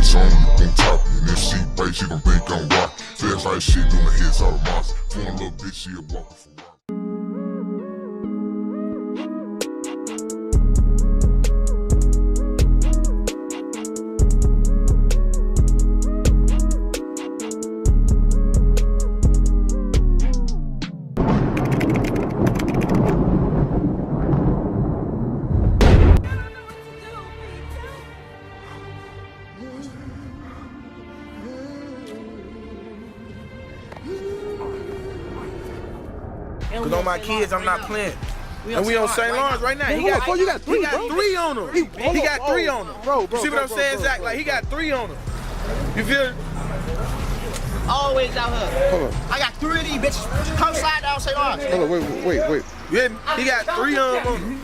bitch on top. And if she break, she gon' think I'm rock. Fast like shit, doing hits out of monster. For a little bitch, she a walker for rock. Cause on my kids, I'm not playing. And we on St. Lawrence right now. He got three on him. He got three on him. You see what I'm saying, Zach? Like, he got three on him. You feel? Always out here. Hold on. I got three of these bitches. Come slide down St. Lawrence. Hold on, wait. You hear me? He got three on him.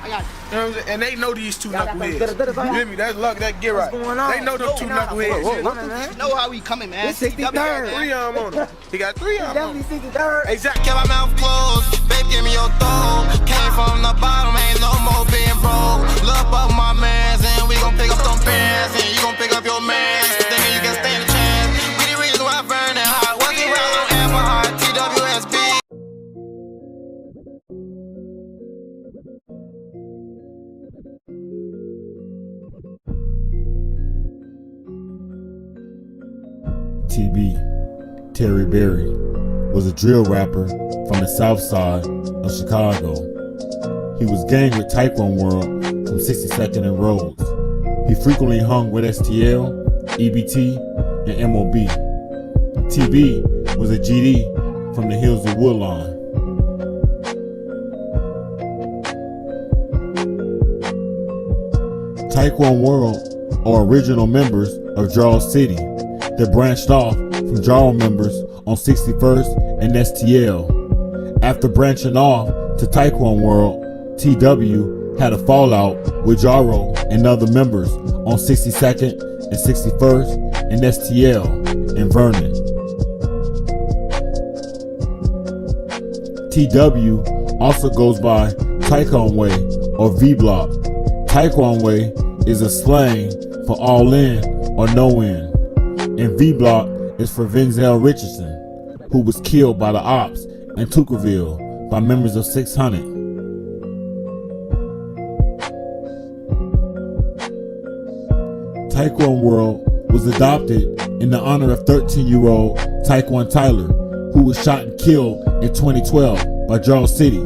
I got You know what I'm saying? And they know these two knuckleheads. You hear me? That's luck. That get right. They know them two knuckleheads. You know how we coming, man. It's 63rd. Three on him. He got three on him. Definitely 63rd. Hey, Zach. Keep my mouth closed, babe, give me your throat. Came from the bottom, ain't no more being broke. Look up my mans, and we gon' pick up some pants, and you gon' pick up your mans. Thinking you can stand a chance. We the reason why I'm burning hot. Working well on amber hot, TWSB. TB, Terry Berry, was a drill rapper from the south side of Chicago. He was gang with Tquan World from 62nd and Rhodes. He frequently hung with STL, EBT, and MOB. TB was a GD from the hills of Woodlawn. Tquan World are original members of Jarl City that branched off from Jarl members on 61st and STL. After branching off to Tquan World, TW had a fallout with Jarl and other members on 62nd and 61st and STL in Vernon. TW also goes by Tquan Way or V-Block. Tquan Way is a slang for all in or no in. And V-Block is for Vinzel Richardson, who was killed by the ops in Tuckerville by members of 600. Tquan World was adopted in the honor of 13-year-old Tquan Tyler, who was shot and killed in 2012 by Jarl City.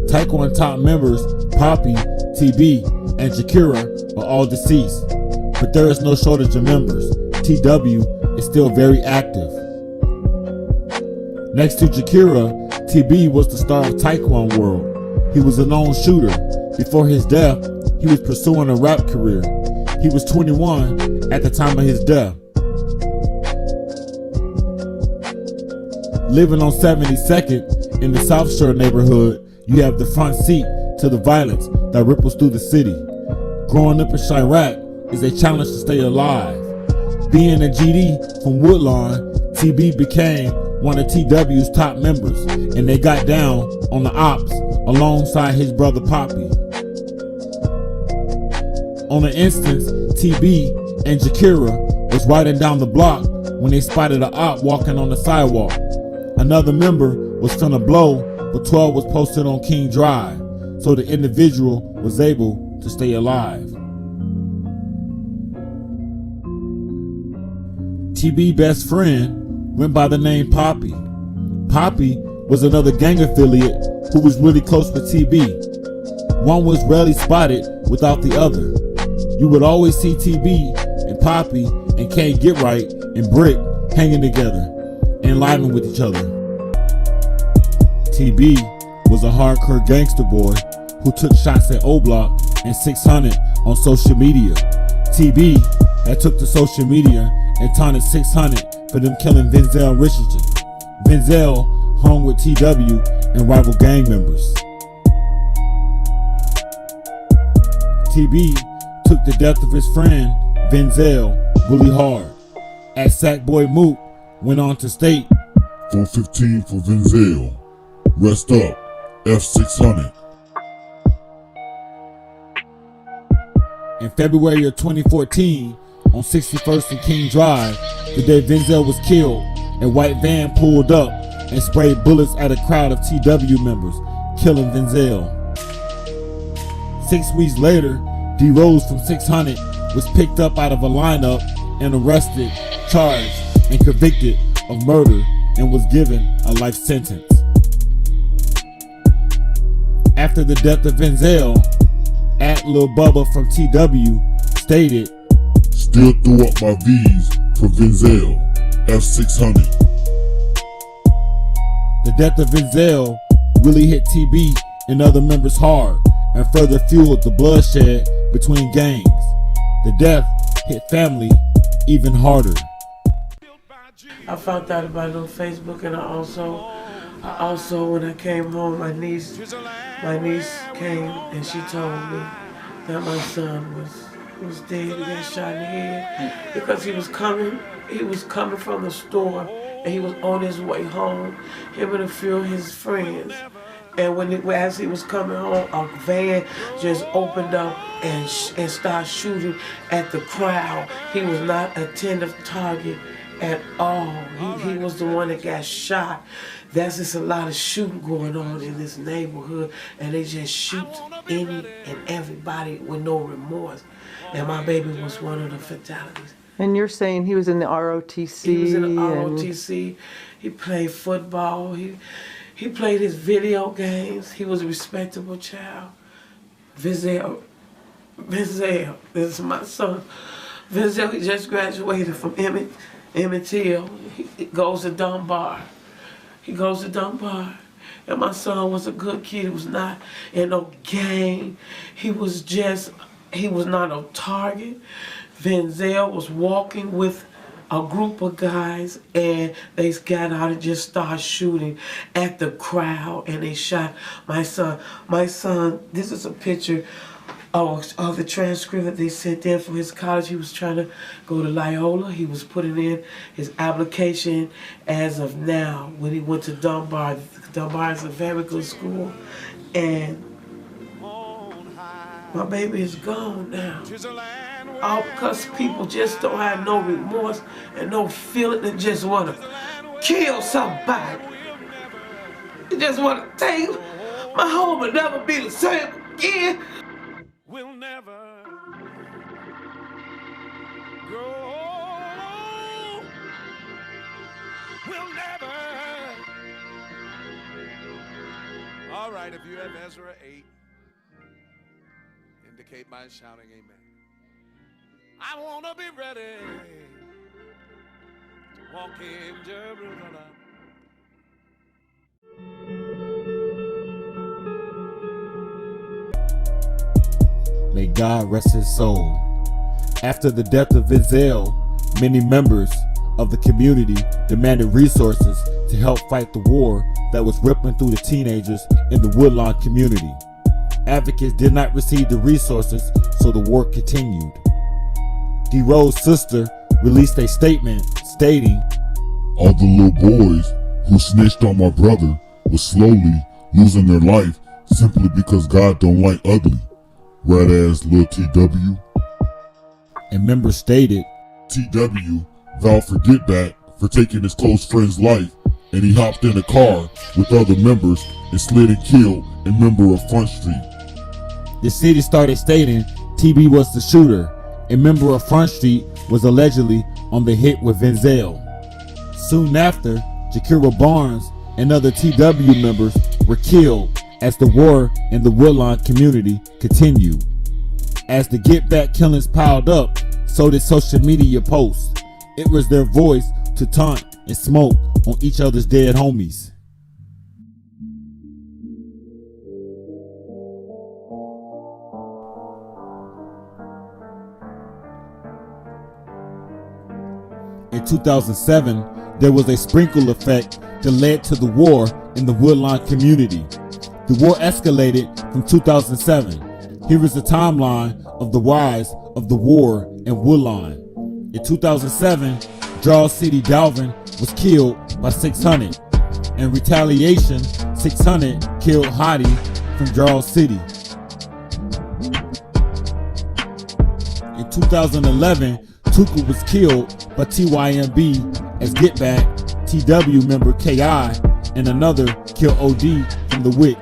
Tquan top members Poppy, TB, and Jakira are all deceased, but there is no shortage of members. TW is still very active. Next to Jakira, TB was the star of Tquan World. He was a known shooter. Before his death, he was pursuing a rap career. He was 21 at the time of his death. Living on 72nd in the South Shore neighborhood, you have the front seat to the violence that ripples through the city. Growing up in Chirac is a challenge to stay alive. Being a GD from Woodlawn, TB became one of TW's top members, and they got down on the ops alongside his brother Poppy. On an instance, TB and Jakira was riding down the block when they spotted an op walking on the sidewalk. Another member was finna blow, but 12 was posted on King Drive, so the individual was able to stay alive. TB best friend went by the name Poppy. Poppy was another gang affiliate who was really close with TB. One was rarely spotted without the other. You would always see TB and Poppy and Can't Get Right and Brick hanging together and living with each other. TB was a hardcore gangster boy who took shots at O-Block and 600 on social media. TB had took to social media and taunted 600 for them killing Vinzel Richardson. Vinzel hung with TW and rival gang members. TB took the death of his friend Vinzel really hard. As Sackboy Mook went on to state, 415 for Vinzel. Rest up, F600. in February of 2014, on 61st and King Drive the day Venzel was killed. A white van pulled up and sprayed bullets at a crowd of TW members, killing Venzel. 6 weeks later, D Rose from 600 was picked up out of a lineup and arrested, charged, and convicted of murder and was given a life sentence. After the death of Venzel, Lil Bubba from TW stated, "Still threw up my V's for Venzel, F600. The death of Venzel really hit TB and other members hard and further fueled the bloodshed between gangs. The death hit family even harder. I found out about it on Facebook, and I also when I came home, my niece came and she told me that my son was dead and got shot in the head because he was coming from the store and he was on his way home, him and a few of his friends. And as he was coming home, a van just opened up and started shooting at the crowd. He was not a tender target at all. He was the one that got shot. There's just a lot of shooting going on in this neighborhood, and they just shoot any and everybody with no remorse. And my baby was one of the fatalities. And you're saying he was in the ROTC? He was in the ROTC. He played football. He played his video games. He was a respectable child. Venzel, this is my son. Venzel, he just graduated from Emmett Hill. He goes to Dunbar. And my son was a good kid. He was not in no gang. He was not a target. Venzel was walking with a group of guys and they got out and just started shooting at the crowd and they shot my son. My son, this is a picture of the transcript that they sent in for his college. He was trying to go to Loyola. He was putting in his application as of now when he went to Dunbar. Dunbar is a very good school. And my baby is gone now. All because people just don't have no remorse and no feeling and just want to kill somebody. They just want to take my home will never be the same again. We'll never grow. We'll never. All right, if you have Ezra 8, indicate by shouting amen. I want to be ready to walk in Jerusalem. May God rest his soul. After the death of Venzel, many members of the community demanded resources to help fight the war that was rippling through the teenagers in the Woodlawn community. Advocates did not receive the resources, so the war continued. D. Rose's sister released a statement stating, All the little boys who snitched on my brother were slowly losing their life simply because God don't like ugly. Whereas Lil TW and members stated, TW vowed forget back for taking his close friend's life, and he hopped in a car with other members and slid and killed a member of Front Street. The city started stating TB was the shooter. A member of Front Street was allegedly on the hit with Venzel. Soon after, Jakira Barnes and other TW members were killed as the war in the Woodlawn community continued. As the Get Back killings piled up, so did social media posts. It was their voice to taunt and smoke on each other's dead homies. In 2007, there was a sprinkle effect that led to the war in the Woodlawn community. The war escalated from 2007. Here is the timeline of the rise of the war in Woodlawn. In 2007, Draw City Dalvin was killed by 600. In retaliation, 600 killed Hottie from Draw City. In 2011, Tquan was killed by TYMB as Get Back, TW member KI, and another killed OD from the WIC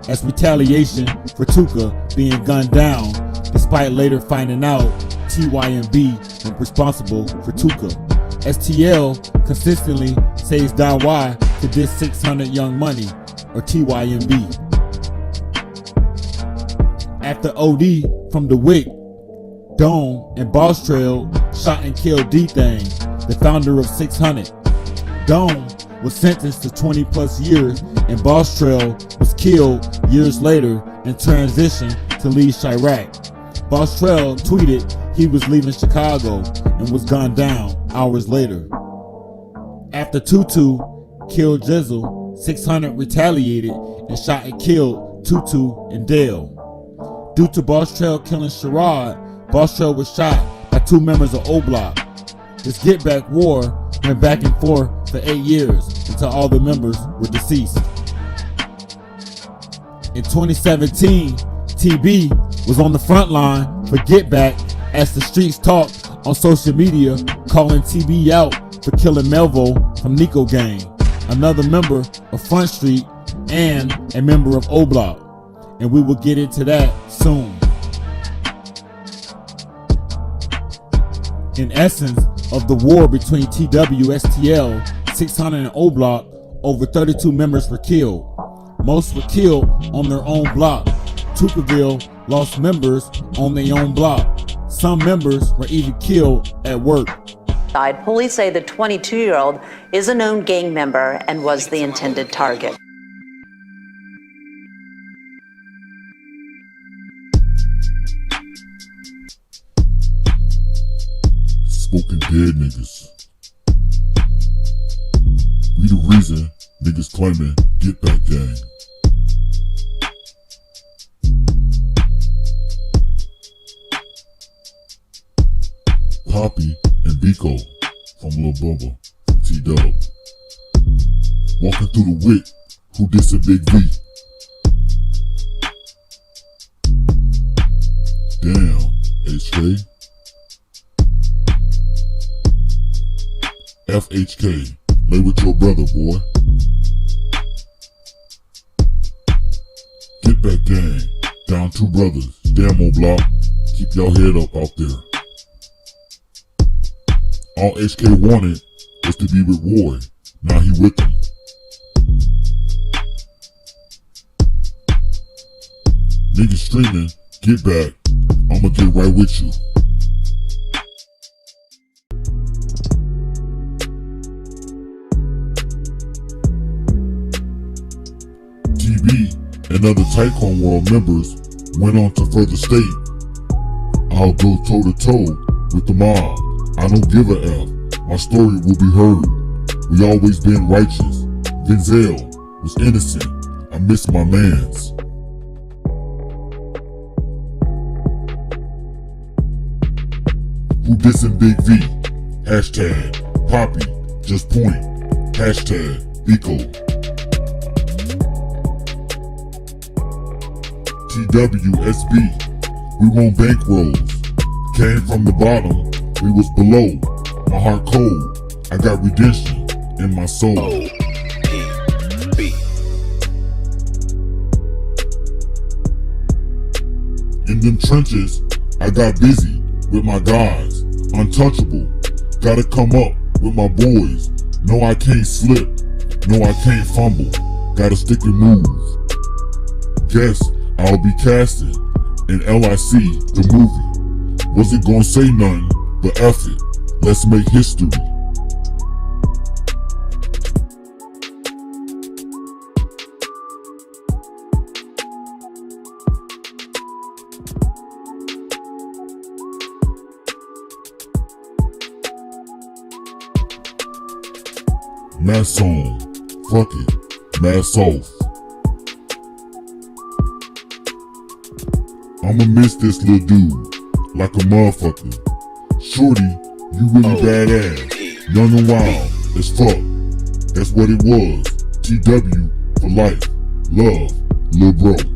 as retaliation for Tquan being gunned down, despite later finding out TYMB was responsible for Tquan. STL consistently says Don Y to diss 600 Young Money or TYMB. After OD from the WIC, Dome and Boss Trail shot and killed D-Thang, the founder of 600. Dome was sentenced to 20 plus years and Boss Trail was killed years later and transitioned to lead Chirac. Boss Trail tweeted he was leaving Chicago and was gunned down hours later. After Tutu killed Jizzle, 600 retaliated and shot and killed Tutu and Dale. Due to Boss Trail killing Sherrod, Boss Trail was shot by 2 members of O-Block. This Get Back war went back and forth for 8 years until all the members were deceased. In 2017, TB was on the front line for Get Back as the streets talked on social media, calling TB out for killing Melvo from Nico Gang, another member of Front Street and a member of O-Block. And we will get into that soon. In essence of the war between TW, STL, 600 and O-Block, over 32 members were killed. Most were killed on their own block. Tuckerville lost members on their own block. Some members were even killed at work. Police say the 22-year-old is a known gang member and was the intended target. Smoking dead niggas. We the reason niggas claiming Get Back Gang. Poppy and Biko from Lil Bubba from T-Dub. Walking through the WIC, who dissing Big V? Damn, HK. FHK, lay with your brother, boy. Get Back Gang, down 2 brothers, damn O-Block, keep your head up out there. All HK wanted was to be with Roy, now he with them. Niggas streaming, get back, I'ma get right with you. TB and other Tquan World members went on to further state, I'll go toe to toe with the mob. I don't give a F, my story will be heard. We always been righteous. Denzel was innocent, I miss my mans. Who dissing Big V? Hashtag Poppy, just point. Hashtag Biko. TWSB, we want bankrolls. Came from the bottom, we was below. My heart cold, I got redemption in my soul. In them trenches, I got busy with my guys. Untouchable, gotta come up with my boys. No, I can't slip, no, I can't fumble. Gotta stick and move. Guess I'll be casting in LIC, the movie. Wasn't gonna say nothing, but F it, let's make history. Mask on, fuck it, mask off. I'ma miss this little dude, like a motherfucker. Shorty, you really badass, young and wild as fuck. That's what it was, TW for life, love, lil bro.